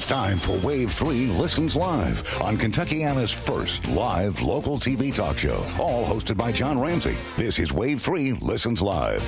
time for Wave 3 Listens Live on Kentuckiana's first live local TV talk show, all hosted by John Ramsey. This is Wave 3 Listens Live.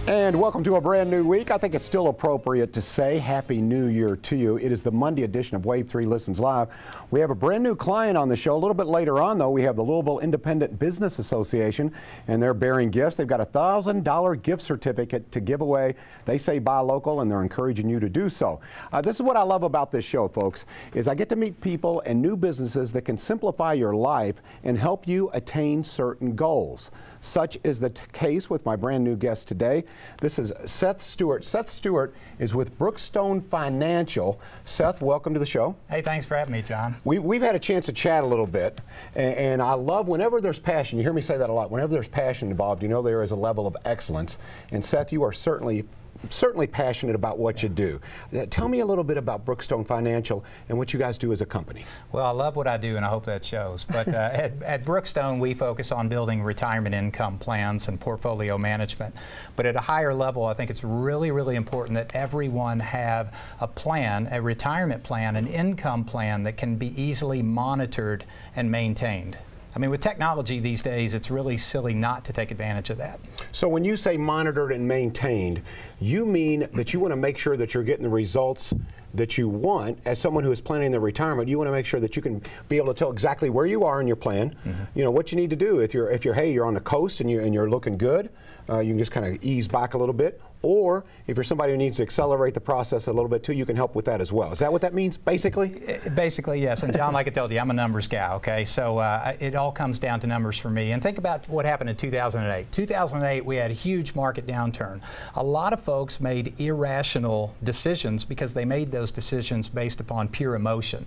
And welcome to a brand new week. I think it's still appropriate to say Happy New Year to you. It is the Monday edition of Wave 3 Listens Live. We have a brand new client on the show. A little bit later on, though, we have the Louisville Independent Business Association, and they're bearing gifts. They've got a $1,000 gift certificate to give away. They say buy local, and they're encouraging you to do so. This is what I love about this show, folks, is I get to meet people and new businesses that can simplify your life and help you attain certain goals. Such is the case with my brand new guest today. This is Seth Stewart. Seth Stewart is with Brookstone Financial. Seth, welcome to the show. Hey, thanks for having me, John. We've had a chance to chat a little bit, and I love whenever there's passion. You hear me say that a lot. Whenever there's passion involved, you know there is a level of excellence. And Seth, you are certainly passionate about what you do. Tell me a little bit about Brookstone Financial and what you guys do as a company. Well, I love what I do, and I hope that shows. But at Brookstone, we focus on building retirement income plans and portfolio management. But at a higher level, I think it's really, really important that everyone have a plan, a retirement plan, an income plan that can be easily monitored and maintained. I mean, with technology these days, it's really silly not to take advantage of that. So when you say monitored and maintained, you mean that you want to make sure that you're getting the results that you want. As someone who is planning their retirement, you want to make sure that you can be able to tell exactly where you are in your plan, you know, what you need to do. If you're on the coast and you're looking good, you can just kind of ease back a little bit. Or if you're somebody who needs to accelerate the process a little bit too, you can help with that as well. Is that what that means, basically? Basically, yes. And John, like I told you, I'm a numbers guy, okay? So it all comes down to numbers for me. And think about what happened in 2008. 2008, we had a huge market downturn. A lot of folks made irrational decisions because they made those decisions based upon pure emotion.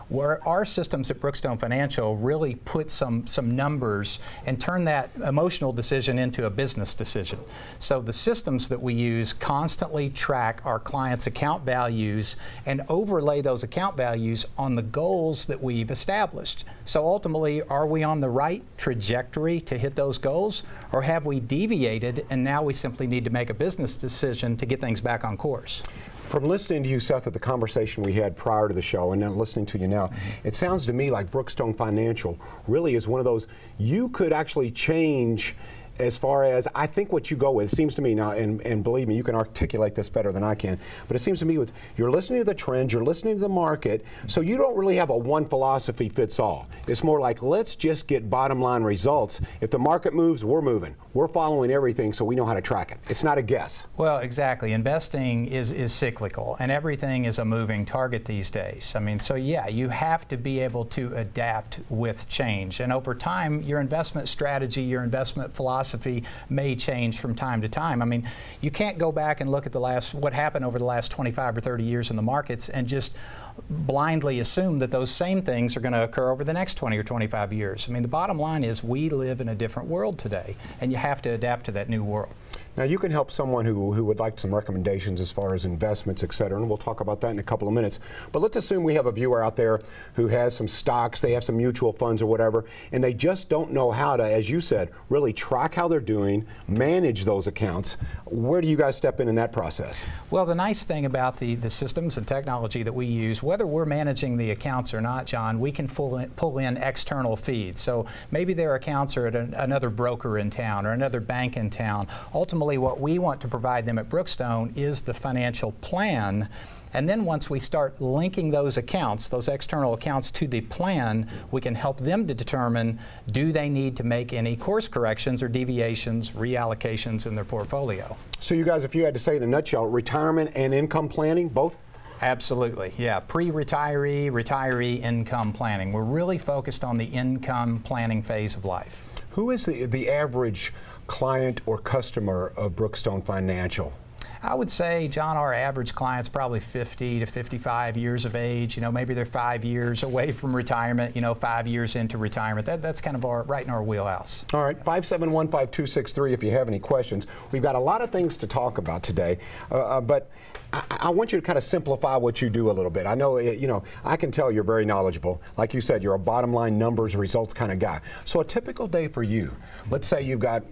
Where our systems at Brookstone Financial really put some numbers and turn that emotional decision into a business decision. So the systems that we use constantly track our clients' account values and overlay those account values on the goals that we've established. So ultimately, are we on the right trajectory to hit those goals, or have we deviated and now we simply need to make a business decision to get things back on course? From listening to you, Seth, at the conversation we had prior to the show and then listening to you now, it sounds to me like Brookstone Financial really is one of those you could actually change as far as, I think what you go with, it seems to me now, and believe me, you can articulate this better than I can, but it seems to me with, you're listening to the trends, you're listening to the market, so you don't really have a one philosophy fits all. It's more like, let's just get bottom line results. If the market moves, we're moving. We're following everything so we know how to track it. It's not a guess. Well, exactly. Investing is cyclical, and everything is a moving target these days. I mean, so yeah, you have to be able to adapt with change. And over time, your investment strategy, your investment philosophy may change from time to time. I mean, you can't go back and look at what happened over the last 25 or 30 years in the markets and just blindly assume that those same things are going to occur over the next 20 or 25 years. I mean, the bottom line is we live in a different world today, and you have to adapt to that new world. Now, you can help someone who would like some recommendations as far as investments, et cetera, and we'll talk about that in a couple of minutes. But let's assume we have a viewer out there who has some stocks, they have some mutual funds or whatever, and they just don't know how to, as you said, really track how they're doing, manage those accounts. Where do you guys step in that process? Well, the nice thing about the systems and technology that we use, whether we're managing the accounts or not, John, we can pull in external feeds. So maybe their accounts are at another broker in town or another bank in town. Ultimately, what we want to provide them at Brookstone is the financial plan. And then once we start linking those accounts, those external accounts to the plan, we can help them to determine, do they need to make any course corrections or deviations, reallocations in their portfolio. So you guys, if you had to say in a nutshell, retirement and income planning, both? Absolutely, yeah. Pre-retiree, retiree income planning. We're really focused on the income planning phase of life. Who is the average client or customer of Brookstone Financial? I would say, John, our average client's probably 50 to 55 years of age. You know, maybe they're 5 years away from retirement, you know, 5 years into retirement. That's kind of right in our wheelhouse. All right, 571-5263 if you have any questions. We've got a lot of things to talk about today, but I want you to kind of simplify what you do a little bit. I know, you know, I can tell you're very knowledgeable. Like you said, you're a bottom line numbers, results kind of guy. So a typical day for you, let's say you've got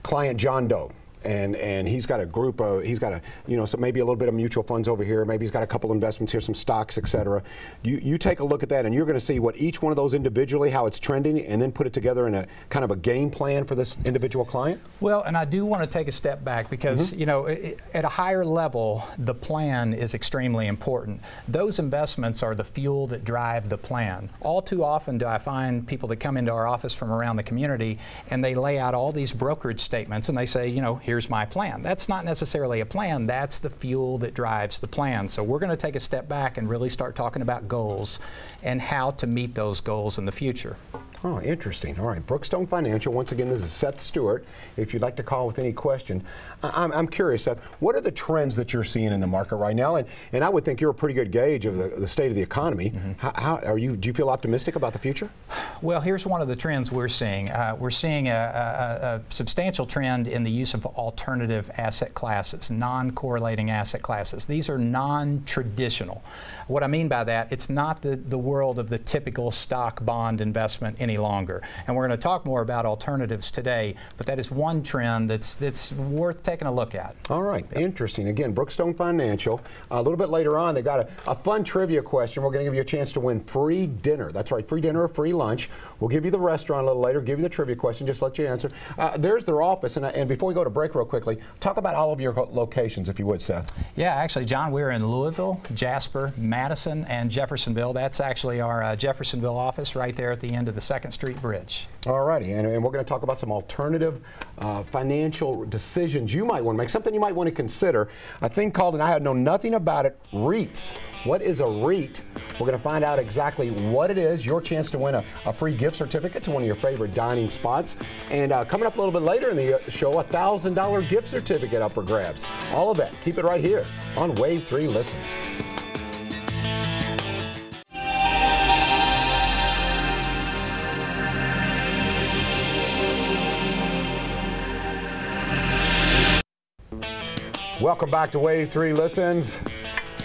client John Doe. and he's got a group of, so maybe a little bit of mutual funds over here, maybe he's got a couple investments here, some stocks, etc. You take a look at that, and you're going to see what each one of those individually, how it's trending, and then put it together in a kind of a game plan for this individual client? Well, and I do want to take a step back because, at a higher level, the plan is extremely important. Those investments are the fuel that drive the plan. All too often do I find people that come into our office from around the community and they lay out all these brokerage statements and they say, here's my plan. That's not necessarily a plan, that's the fuel that drives the plan. So we're going to take a step back and really start talking about goals and how to meet those goals in the future. Oh, interesting. All right, Brookstone Financial. Once again, this is Seth Stewart. If you'd like to call with any question, I'm curious, Seth, what are the trends that you're seeing in the market right now? And I would think you're a pretty good gauge of the state of the economy. Mm-hmm. Do you feel optimistic about the future? Well, here's one of the trends we're seeing. We're seeing a substantial trend in the use of alternative asset classes, non-correlating asset classes. These are non-traditional. What I mean by that, it's not the world of the typical stock bond investment any longer. And we're going to talk more about alternatives today, but that is one trend that's worth taking a look at. All right, interesting. Again, Brookstone Financial. A little bit later on, they got a fun trivia question. We're going to give you a chance to win free dinner. That's right, free dinner or free lunch. We'll give you the restaurant a little later, give you the trivia question, just let you answer. There's their office, and before we go to break real quickly, talk about all of your locations, if you would, Seth. Yeah, actually, John, we're in Louisville, Jasper, Madison, and Jeffersonville. That's actually our Jeffersonville office right there at the end of the Second Street Bridge. All righty, and we're going to talk about some alternative financial decisions you might want to make, something you might want to consider. A thing called, and I had known nothing about it, REITs. What is a REIT? We're going to find out exactly what it is, your chance to win a free gift certificate to one of your favorite dining spots. And coming up a little bit later in the show, a $1,000 gift certificate up for grabs. All of that, keep it right here on Wave 3 Listens. Welcome back to Wave 3 Listens.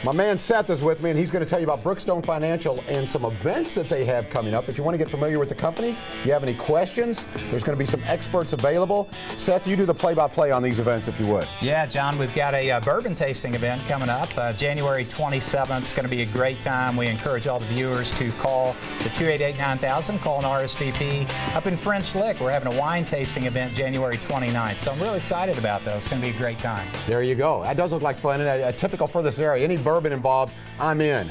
My man Seth is with me, and he's going to tell you about Brookstone Financial and some events that they have coming up. If you want to get familiar with the company, you have any questions, there's going to be some experts available. Seth, you do the play-by-play on these events, if you would. Yeah, John, we've got a bourbon tasting event coming up January 27th. It's going to be a great time. We encourage all the viewers to call the 288-9000, call an RSVP. Up in French Lick, we're having a wine tasting event January 29th. So I'm really excited about those. It's going to be a great time. There you go. That does look like fun. And typical for this area. Any bourbon involved, I'm in.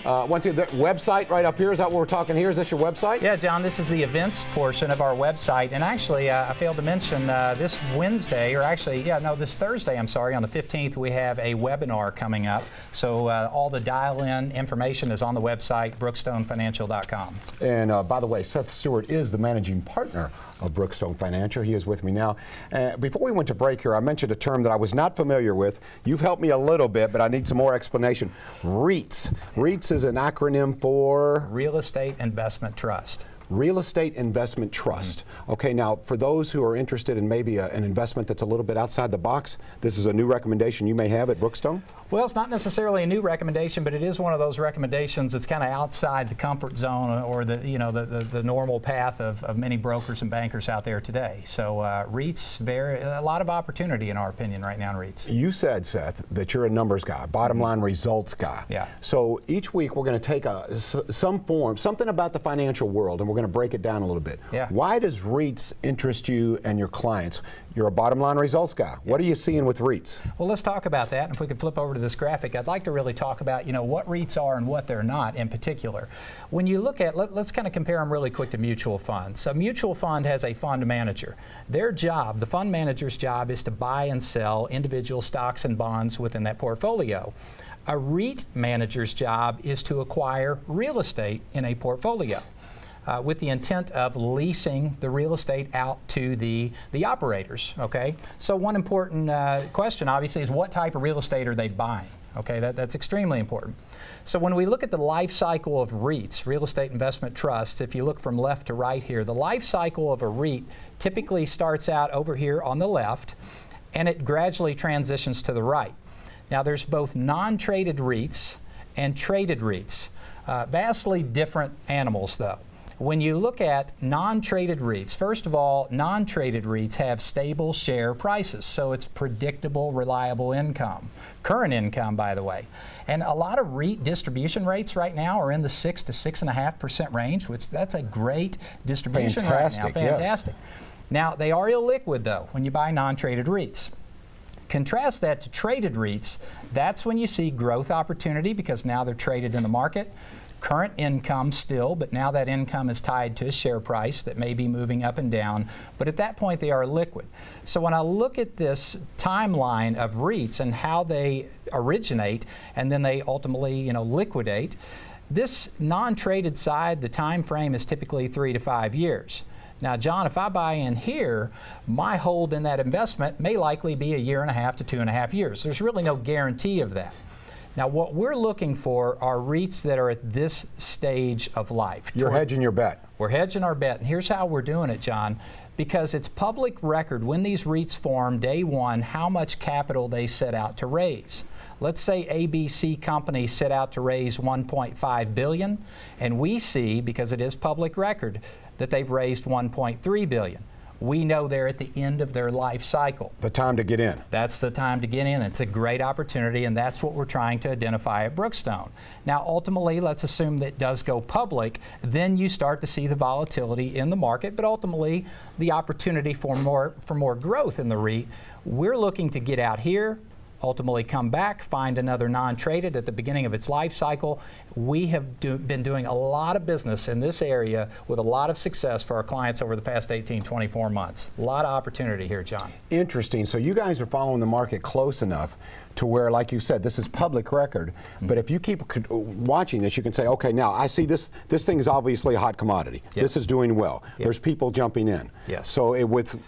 Once again, the website right up here, is that what we're talking here? Is this your website? Yeah, John, this is the events portion of our website. And actually, I failed to mention this Wednesday, or actually, this Thursday, I'm sorry, on the 15th, we have a webinar coming up. So all the dial-in information is on the website, brookstonefinancial.com. And by the way, Seth Stewart is the managing partner of Brookstone Financial. He is with me now. Before we went to break here, I mentioned a term that I was not familiar with. You've helped me a little bit, but I need some more explanation. REITs. REITs is an acronym for? Real Estate Investment Trust. Real Estate Investment Trust. Okay, now for those who are interested in maybe an investment that's a little bit outside the box, this is a new recommendation you may have at Brookstone? Well, it's not necessarily a new recommendation, but it is one of those recommendations that's kind of outside the comfort zone or the normal path of many brokers and bankers out there today. So REITs, a lot of opportunity in our opinion right now in REITs. You said, Seth, that you're a numbers guy, bottom line results guy. Yeah. So each week we're going to take something about the financial world, and we're going to break it down a little bit. Yeah. Why does REITs interest you and your clients? You're a bottom line results guy. What are you seeing with REITs? Well, let's talk about that. And if we could flip over to this graphic, I'd like to really talk about what REITs are and what they're not in particular. When you look at, let's kind of compare them really quick to mutual funds. A mutual fund has a fund manager. Their job, the fund manager's job, is to buy and sell individual stocks and bonds within that portfolio. A REIT manager's job is to acquire real estate in a portfolio. With the intent of leasing the real estate out to the operators, okay? So one important question, obviously, is what type of real estate are they buying? Okay, that's extremely important. So when we look at the life cycle of REITs, real estate investment trusts, if you look from left to right here, the life cycle of a REIT typically starts out over here on the left, and it gradually transitions to the right. Now there's both non-traded REITs and traded REITs. Vastly different animals, though. When you look at non-traded REITs, first of all, non-traded REITs have stable share prices, so it's predictable, reliable income. Current income, by the way. And a lot of REIT distribution rates right now are in the 6 to 6.5% range, which that's a great distribution right now. Fantastic. Yes. Now, they are illiquid, though, when you buy non-traded REITs. Contrast that to traded REITs. That's when you see growth opportunity because now they're traded in the market. Current income still, but now that income is tied to a share price that may be moving up and down. But at that point, they are liquid. So when I look at this timeline of REITs and how they originate and then they ultimately, liquidate, this non-traded side, the time frame is typically 3 to 5 years. Now, John, if I buy in here, my hold in that investment may likely be 1.5 to 2.5 years. There's really no guarantee of that. Now, what we're looking for are REITs that are at this stage of life. You're hedging your bet. We're hedging our bet. And here's how we're doing it, John. Because it's public record when these REITs form day one, how much capital they set out to raise. Let's say ABC company set out to raise $1.5 billion, and we see, because it is public record, that they've raised $1.3 billion. We know they're at the end of their life cycle. The time to get in. That's the time to get in. It's a great opportunity, and that's what we're trying to identify at Brookstone. Now, ultimately, let's assume that it does go public. Then you start to see the volatility in the market, but ultimately, the opportunity for more growth in the REIT. We're looking to get out here, ultimately come back, find another non-traded at the beginning of its life cycle. We have been doing a lot of business in this area with a lot of success for our clients over the past 18, 24 months. A lot of opportunity here, John. Interesting. So you guys are following the market close enough to where, like you said, this is public record. But if you keep watching this, you can say, okay, now I see this thing is obviously a hot commodity. Yes. This is doing well. Yes. There's people jumping in. Yes. So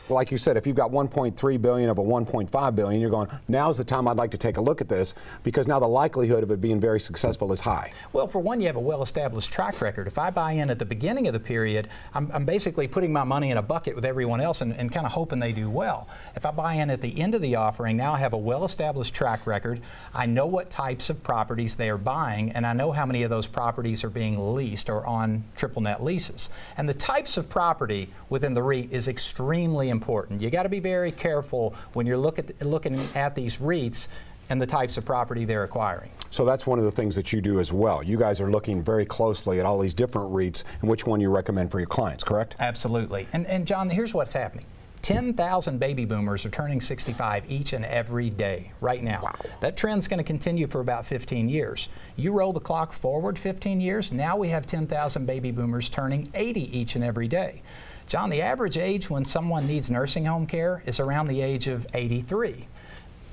like you said, if you've got 1.3 billion of a 1.5 billion, you're going, now's the time I'd like to take a look at this because now the likelihood of it being very successful is high. Well, for one, you have a well-established track record. If I buy in at the beginning of the period, I'm basically putting my money in a bucket with everyone else and kind of hoping they do well. If I buy in at the end of the offering, now I have a well-established track record. I know what types of properties they are buying, and I know how many of those properties are being leased or on triple net leases. And the types of property within the REIT is extremely important. You got to be very careful when you're looking at these REITs and the types of property they're acquiring. So that's one of the things that you do as well. You guys are looking very closely at all these different REITs and which one you recommend for your clients, correct? Absolutely. And John, here's what's happening. 10,000 baby boomers are turning 65 each and every day right now. Wow. That trend's going to continue for about 15 years. You roll the clock forward 15 years, now we have 10,000 baby boomers turning 80 each and every day. John, the average age when someone needs nursing home care is around the age of 83.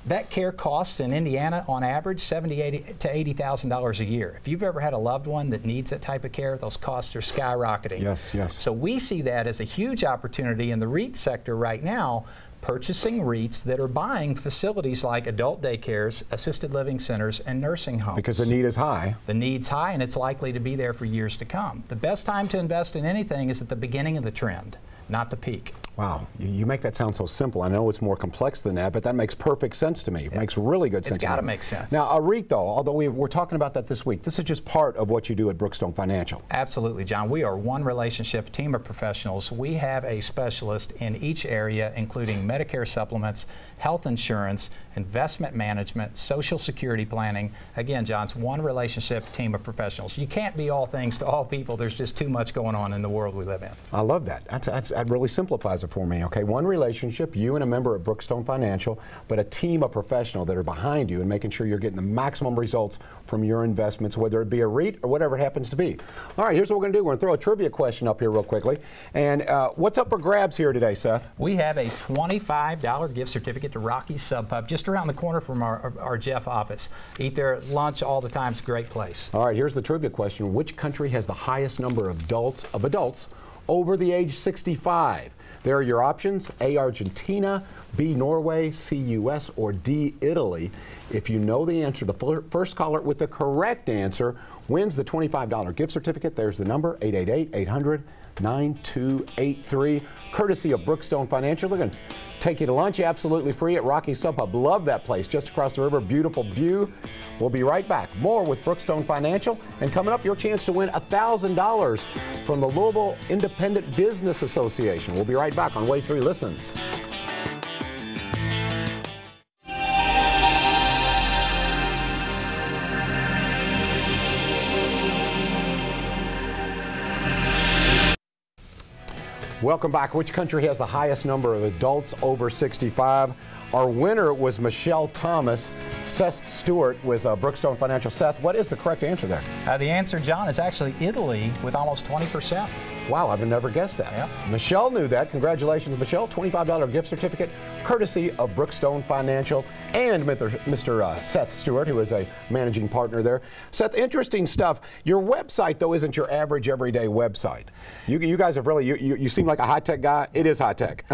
That care costs in Indiana, on average, $70,000 to $80,000 a year. If you've ever had a loved one that needs that type of care, those costs are skyrocketing. Yes, yes. So we see that as a huge opportunity in the REIT sector right now, purchasing REITs that are buying facilities like adult daycares, assisted living centers, and nursing homes. Because the need is high. The need's high, and it's likely to be there for years to come. The best time to invest in anything is at the beginning of the trend, not the peak. Wow, you make that sound so simple. I know it's more complex than that, but that makes perfect sense to me. It makes really good sense. It's got to make sense. Now, a REIT, though, although we're talking about that this week, this is just part of what you do at Brookstone Financial. Absolutely, John. We are one relationship team of professionals. We have a specialist in each area, including Medicare supplements, health insurance, investment management, Social Security planning. Again, John, it's one relationship team of professionals. You can't be all things to all people. There's just too much going on in the world we live in. I love that. That really simplifies it for me. Okay, one relationship, you and a member of Brookstone Financial, but a team of professionals that are behind you and making sure you're getting the maximum results from your investments, whether it be a REIT or whatever it happens to be. All right, here's what we're going to do. We're going to throw a trivia question up here real quickly. And what's up for grabs here today, Seth? We have a $25 gift certificate to Rocky's Sub Pub just around the corner from our Jeff office. Eat there at lunch all the time. It's a great place. All right, here's the trivia question. Which country has the highest number of adults over the age 65? There are your options: A, Argentina, B, Norway, C, US, or D, Italy. If you know the answer, the first caller with the correct answer wins the $25 gift certificate. There's the number, 888-800-9222. 888-866-9283, courtesy of Brookstone Financial. They're going to take you to lunch absolutely free at Rocky Sub Pub. Love that place just across the river. Beautiful view. We'll be right back. More with Brookstone Financial. And coming up, your chance to win $1,000 from the Louisville Independent Business Association. We'll be right back on Wave 3 Listens. Welcome back. Which country has the highest number of adults over 65? Our winner was Michelle Thomas. Seth Stewart with Brookstone Financial. Seth, what is the correct answer there? The answer, John, is actually Italy with almost 20%. Wow, I've never guessed that. Yep. Michelle knew that. Congratulations, Michelle. $25 gift certificate, courtesy of Brookstone Financial and Mr. Seth Stewart, who is a managing partner there. Seth, interesting stuff. Your website, though, isn't your average everyday website. You guys have really, you seem like a high-tech guy. It is high-tech.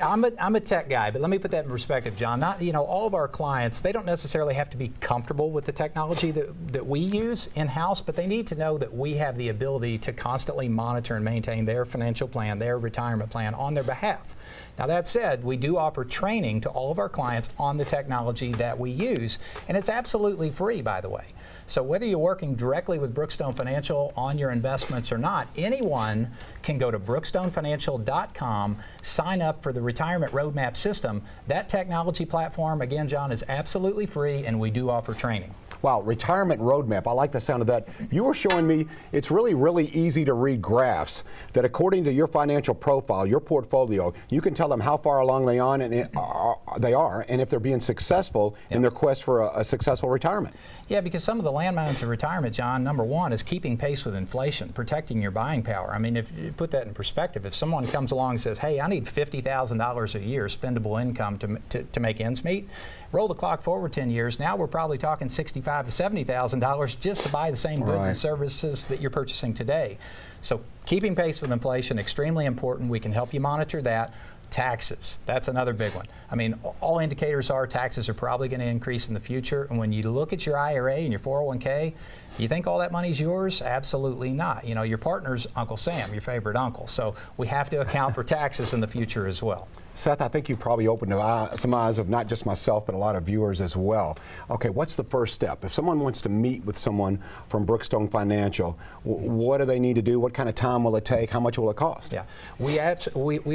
I'm a tech guy, but let me put that in perspective, John. Not, all of our clients, they don't necessarily have to be comfortable with the technology that we use in-house, but they need to know that we have the ability to constantly monitor and maintain their financial plan, their retirement plan on their behalf. Now that said, we do offer training to all of our clients on the technology that we use, and it's absolutely free, by the way. So whether you're working directly with Brookstone Financial on your investments or not, anyone can go to brookstonefinancial.com, sign up for the Retirement Roadmap System. That technology platform, again, John, is absolutely free, and we do offer training. Wow, Retirement Roadmap. I like the sound of that. You were showing me it's really, really easy to read graphs that according to your financial profile, your portfolio, you can tell them how far along they are and if they're being successful in their quest for a successful retirement. Yeah, because some of the landmines of retirement, John, number one is keeping pace with inflation, protecting your buying power. I mean, if you put that in perspective, if someone comes along and says, hey, I need $50,000 a year spendable income to make ends meet, roll the clock forward 10 years, now we're probably talking $65,000 to $70,000 just to buy the same goods and services that you're purchasing today. So keeping pace with inflation, extremely important. We can help you monitor that. Taxes, that's another big one. I mean, all indicators are taxes are probably going to increase in the future. And when you look at your IRA and your 401k, you think all that money's yours? Absolutely not. Your partner's Uncle Sam, your favorite uncle. So we have to account for taxes in the future as well. Seth, I think you probably opened some eyes of not just myself, but a lot of viewers as well. Okay, what's the first step? If someone wants to meet with someone from Brookstone Financial, what do they need to do? What kind of time will it take? How much will it cost? Yeah, we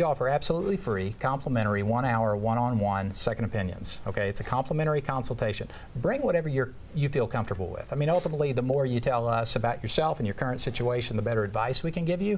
offer absolutely free, complimentary, 1 hour, one-on-one second opinions. Okay, it's a complimentary consultation. Bring whatever you feel comfortable with. I mean, ultimately, the more you tell us about yourself and your current situation, the better advice we can give you.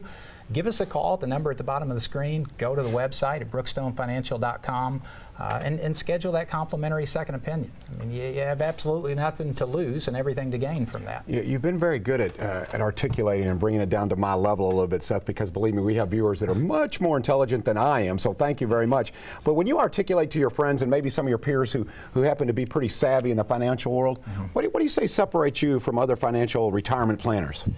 Give us a call at the number at the bottom of the screen. Go to the website at brookstonefinancial.com and schedule that complimentary second opinion. I mean, you have absolutely nothing to lose and everything to gain from that. You've been very good at articulating and bringing it down to my level a little bit, Seth, because believe me, we have viewers that are much more intelligent than I am, so thank you very much. But when you articulate to your friends and maybe some of your peers who happen to be pretty savvy in the financial world, what do you say separates you from other financial retirement planners?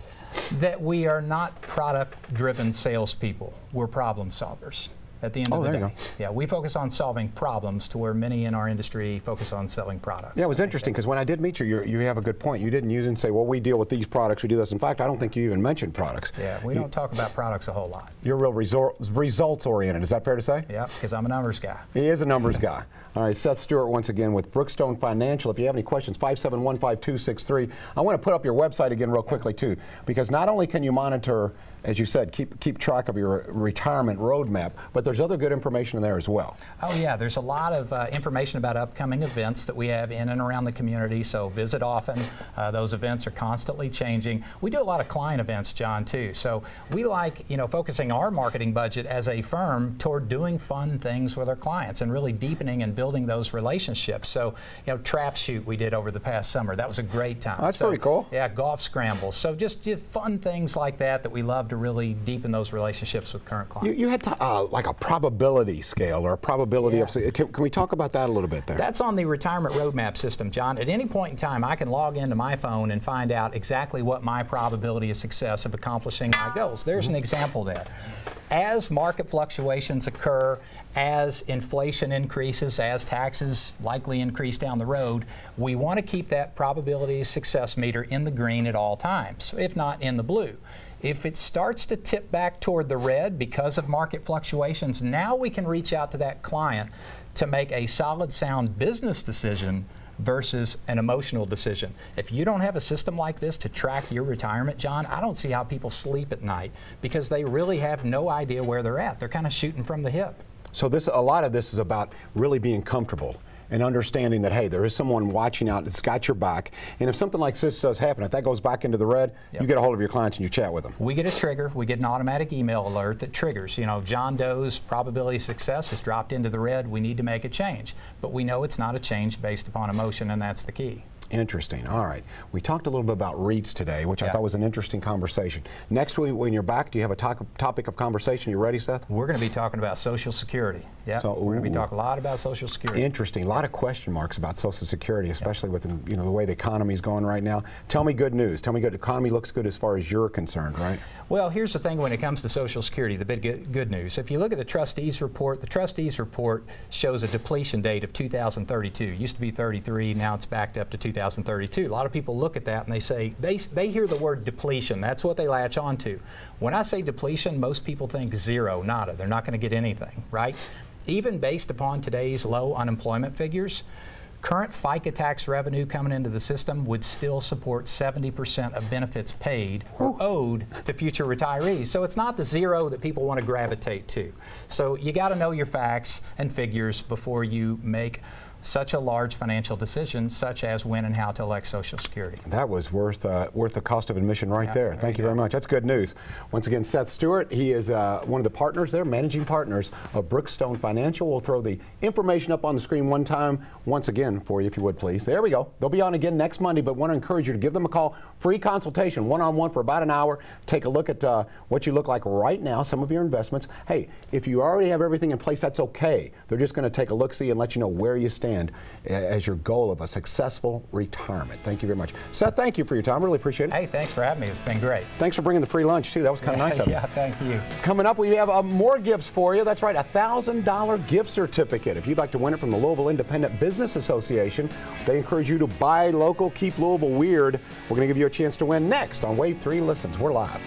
That we are not product-driven salespeople. We're problem solvers. At the end of the day. Yeah, we focus on solving problems to where many in our industry focus on selling products. Yeah, it was interesting because when I did meet you, you have a good point. You didn't use it and say, well, we deal with these products, we do this. In fact, I don't think you even mentioned products. Yeah, we don't talk about products a whole lot. You're real results-oriented. Is that fair to say? Yeah, because I'm a numbers guy. He is a numbers guy. All right, Seth Stewart once again with Brookstone Financial. If you have any questions, 571-5263. I want to put up your website again real quickly, too, because not only can you monitor, as you said, keep track of your retirement roadmap, but there's other good information in there as well. Oh yeah, there's a lot of information about upcoming events that we have in and around the community, so visit often. Those events are constantly changing. We do a lot of client events, John, too, so we like focusing our marketing budget as a firm toward doing fun things with our clients and really deepening and building those relationships. So, trap shoot we did over the past summer, that was a great time. Oh, that's pretty cool. Yeah, golf scrambles. So just fun things like that we love to really deepen those relationships with current clients. You had like a probability scale or a probability of, can we talk about that a little bit there? That's on the Retirement Roadmap System, John. At any point in time, I can log into my phone and find out exactly what my probability of success of accomplishing my goals. There's an example there. As market fluctuations occur, as inflation increases, as taxes likely increase down the road, we want to keep that probability of success meter in the green at all times, if not in the blue. If it starts to tip back toward the red because of market fluctuations, now we can reach out to that client to make a solid, sound business decision versus an emotional decision. If you don't have a system like this to track your retirement, John, I don't see how people sleep at night because they really have no idea where they're at. They're kind of shooting from the hip. So a lot of this is about really being comfortable and understanding that, hey, there is someone watching out that's got your back. And if something like this does happen, if that goes back into the red, you get a hold of your clients and you chat with them. We get a trigger. We get an automatic email alert that triggers. You know, John Doe's probability of success has dropped into the red. We need to make a change. But we know it's not a change based upon emotion, and that's the key. Interesting. All right. We talked a little bit about REITs today, which I thought was an interesting conversation. Next week, when you're back, do you have a topic of conversation? You ready, Seth? We're going to be talking about Social Security. Yeah. So we're going to be talking a lot about Social Security. Interesting. A lot of question marks about Social Security, especially with the way the economy is going right now. Tell me good news. Tell me good. The economy looks good as far as you're concerned, right? Well, here's the thing when it comes to Social Security, the big good news. If you look at the trustees report shows a depletion date of 2032. It used to be 33, now it's backed up to 2032. A lot of people look at that and they say, they hear the word depletion. That's what they latch on to. When I say depletion, most people think zero, nada. They're not going to get anything, right? Even based upon today's low unemployment figures, current FICA tax revenue coming into the system would still support 70% of benefits paid or owed to future retirees. So it's not the zero that people want to gravitate to. So you got to know your facts and figures before you make such a large financial decision, such as when and how to elect Social Security. That was worth the cost of admission right there. Thank you very much. That's good news. Once again, Seth Stewart, he is one of the partners there, managing partners of Brookstone Financial. We'll throw the information up on the screen once again for you, if you would please. There we go. They'll be on again next Monday, but want to encourage you to give them a call. Free consultation, one-on-one for about an hour. Take a look at what you look like right now, some of your investments. Hey, if you already have everything in place, that's okay. They're just going to take a look-see and let you know where you stand as your goal of a successful retirement. Thank you very much. Seth, thank you for your time. Really appreciate it. Hey, thanks for having me. It's been great. Thanks for bringing the free lunch, too. That was kind of nice of you. Yeah, thank you. Coming up, we have more gifts for you. That's right, a $1,000 gift certificate. If you'd like to win it from the Louisville Independent Business Association, they encourage you to buy local, keep Louisville weird. We're going to give you a chance to win next on Wave 3 Listens. We're live.